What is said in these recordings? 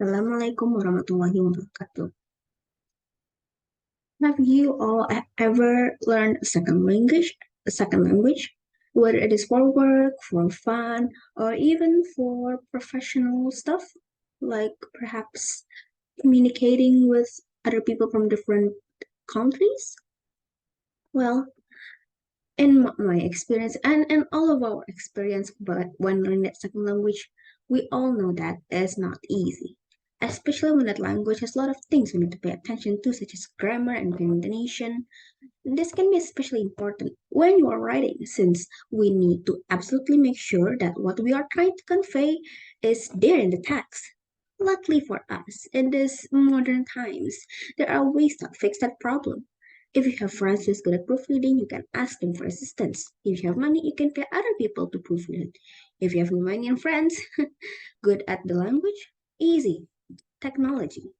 Assalamualaikum warahmatullahi wabarakatuh. Have you all ever learned a second language, whether it is for work, for fun, or even for professional stuff, like perhaps communicating with other people from different countries? Well, in my experience and in all of our experience, but when learning that second language, we all know that it's not easy. Especially when that language has a lot of things we need to pay attention to, such as grammar and intonation. This can be especially important when you are writing, since we need to absolutely make sure that what we are trying to convey is there in the text. Luckily for us, in these modern times, there are ways to fix that problem. If you have friends who's good at proofreading, you can ask them for assistance. If you have money, you can pay other people to proofread it. If you have Romanian friends good at the language, easy. Technology.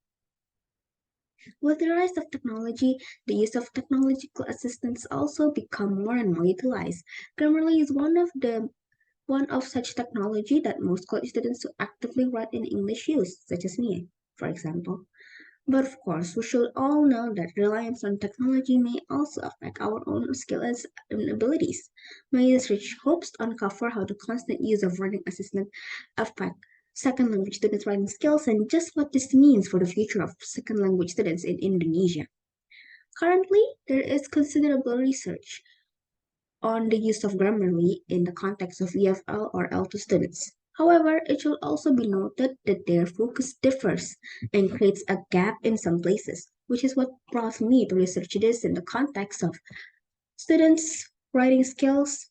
With the rise of technology, the use of technological assistants also become more and more utilized. Grammarly is one of such technology that most college students who actively write in English use, such as me, for example. But of course, we should all know that reliance on technology may also affect our own skills and abilities. My research hopes to uncover how the constant use of writing assistant affect second language students' writing skills and just what this means for the future of second language students in Indonesia. Currently, there is considerable research on the use of Grammarly in the context of EFL or L2 students. However, it should also be noted that their focus differs and creates a gap in some places, which is what brought me to research this in the context of students' writing skills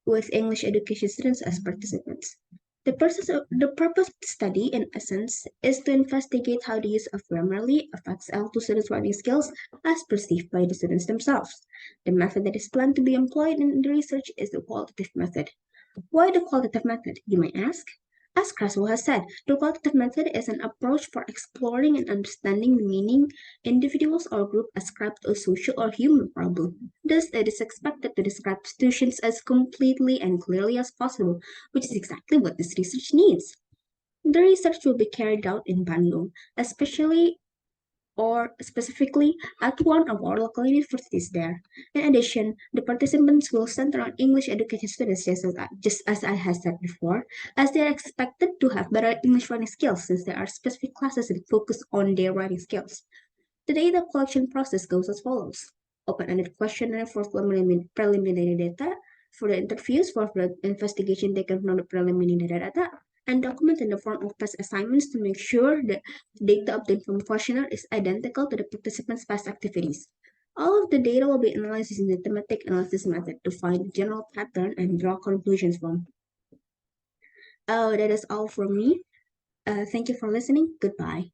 with English education students as participants. The purpose of the study, in essence, is to investigate how the use of Grammarly affects L2 students' writing skills as perceived by the students themselves. The method that is planned to be employed in the research is the qualitative method. Why the qualitative method, you may ask? As Creswell has said, the qualitative method is an approach for exploring and understanding the meaning individuals or group ascribe to a social or human problem. Thus, it is expected to describe situations as completely and clearly as possible, which is exactly what this research needs. The research will be carried out in Bandung, especially or specifically at one of our local universities there. In addition, the participants will center on English education students, just as I had said before, as they are expected to have better English writing skills since there are specific classes that focus on their writing skills. The data collection process goes as follows. Open-ended questionnaire for preliminary data, for the interviews for the investigation taken from the preliminary data, and document in the form of past assignments to make sure the data obtained from the questionnaire is identical to the participants' past activities. All of the data will be analyzed using the thematic analysis method to find the general pattern and draw conclusions from. Oh, that is all from me. Thank you for listening. Goodbye.